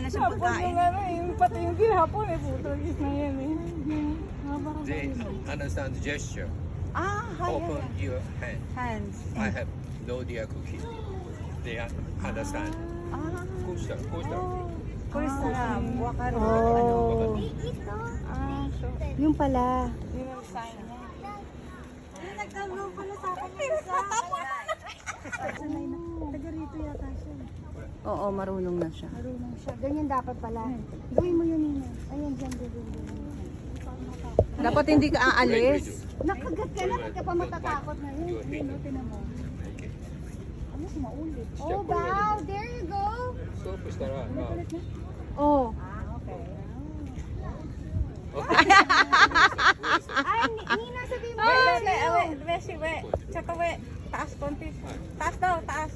na siyang Hapon pagkain. yung ano eh, pati yung ginhapon eh, putagis na yan eh. They understand gesture. Ah, Open hi. your hand. Hands. I have no dear cookie. They understand. Ah, Coaster, coaster. Kurisara, wakaro. Oh. Ah, so, Yung pala. Yun ang sign niya. Nagtanong pala sa akin isa. Sanay na. Taga rito yata siya. oo, marunong na siya. Marunong siya. Ganyan dapat pala. Gawin mo yun, Nina. Ayan, dyan, dyan. Dapat hindi ka aalis. Nakagat ka na, ka pa matatakot na yun. Yun, no, tinan mo. Okay. Ano, maulit. Oh, wow! There you go! So, Pustara. Oh. Ay, Nina, sabihin mo. Beshi, we. Tsaka we. Taas konti. Taas daw, taas.